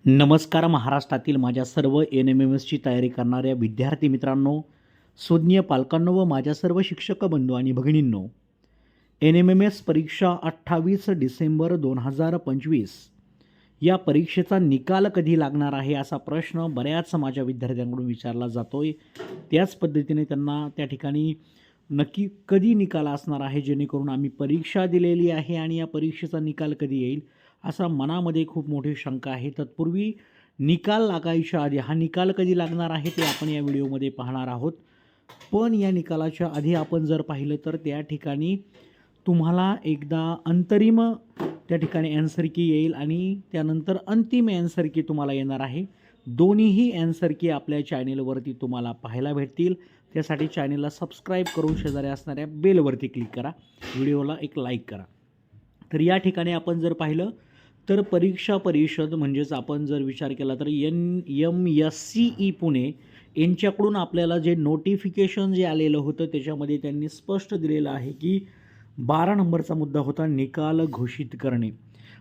नमस्कार महाराष्ट्रातील माझ्या सर्व NMMSची तयारी करणाऱ्या विद्यार्थी मित्रांनो, सुज्ञ पालकांनो व माझ्या सर्व शिक्षक बंधू आणि भगिनींनो, NMMS परीक्षा 28 डिसेंबर 2025 या परीक्षेचा निकाल कधी लागणार आहे असा प्रश्न बऱ्याच माझ्या विद्यार्थ्यांकडून विचारला जातोय। त्याच पद्धतीने त्यांना त्या ठिकाणी नक्की कधी निकाल असणार आहे, जेणेकरून आम्ही परीक्षा दिलेली आहे आणि या परीक्षेचा निकाल कधी येईल असा मनामध्ये खूप मोठी शंका आहे। तत्पूर्वी निकाल लागायच्या आधी हा निकाल कधी लागणार आहे ते आपण या व्हिडिओमध्ये पाहणार आहोत। पण या निकालाच्या आधी आपण जर पाहिलं तर त्या ठिकाणी तुम्हाला एकदा अंतरिम त्या ठिकाणी ॲन्सर की येईल आणि त्यानंतर अंतिम ॲन्सर की तुम्हाला येणार आहे। दोन्हीही ॲन्सर की आपल्या चॅनेलवरती तुम्हाला पाहायला भेटतील। त्यासाठी चॅनेलला सबस्क्राईब करून शेजारी असणाऱ्या बेलवरती क्लिक करा, व्हिडिओला एक लाईक करा। तर या ठिकाणी आपण जर पाहिलं तर परीक्षा परिषद म्हणजेच आपण जर विचार केला तर NMSCE पुणे यांच्याकडून आपल्याला जे नोटिफिकेशन जे आलेलं होतं त्याच्यामध्ये त्यांनी स्पष्ट दिलेलं आहे की 12 नंबरचा मुद्दा होता निकाल घोषित करणे।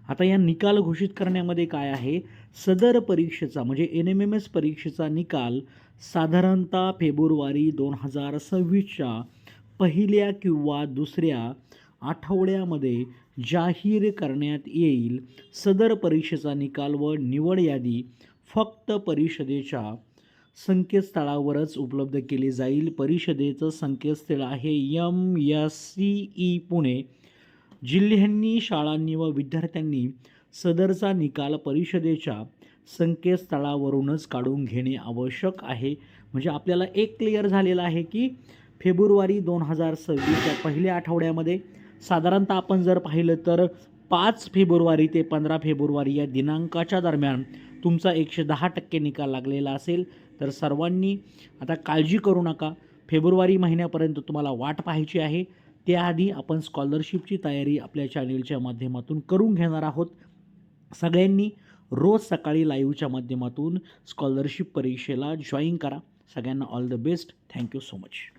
आता या निकाल घोषित करण्यामध्ये काय आहे, सदर परीक्षेचा म्हणजे NMMS परीक्षेचा निकाल साधारणतः फेब्रुवारी 2026च्या पहिल्या किंवा दुसऱ्या आठवड्यामध्ये जाहीर करण्यात येईल। सदर परीक्षेचा निकाल व निवड यादी फक्त परिषदेच्या संकेतस्थळावरच उपलब्ध केली जाईल। परिषदेचं संकेतस्थळ आहे MSCE पुणे। जिल्ह्यांनी, शाळांनी व विद्यार्थ्यांनी सदरचा निकाल परिषदेच्या संकेतस्थळावरूनच काढून घेणे आवश्यक आहे। म्हणजे आपल्याला एक क्लिअर झालेलं आहे की फेब्रुवारी 2026च्या पहिल्या आठवड्यामध्ये साधारणतः आपण जर पाहिलं तर 5 फेब्रुवारी ते 15 फेब्रुवारी या दिनांकाच्या दरम्यान तुमचा 110% निकाल लागलेला असेल। तर सर्वांनी आता काळजी करू नका, फेब्रुवारी महिन्यापर्यंत तुम्हाला वाट पाहायची आहे। त्याआधी आपण स्कॉलरशिपची तयारी आपल्या चॅनेलच्या माध्यमातून करून घेणार आहोत। सगळ्यांनी रोज सकाळी लाईव्हच्या माध्यमातून स्कॉलरशिप परीक्षेला जॉईन करा। सगळ्यांना all the best. Thank you so much.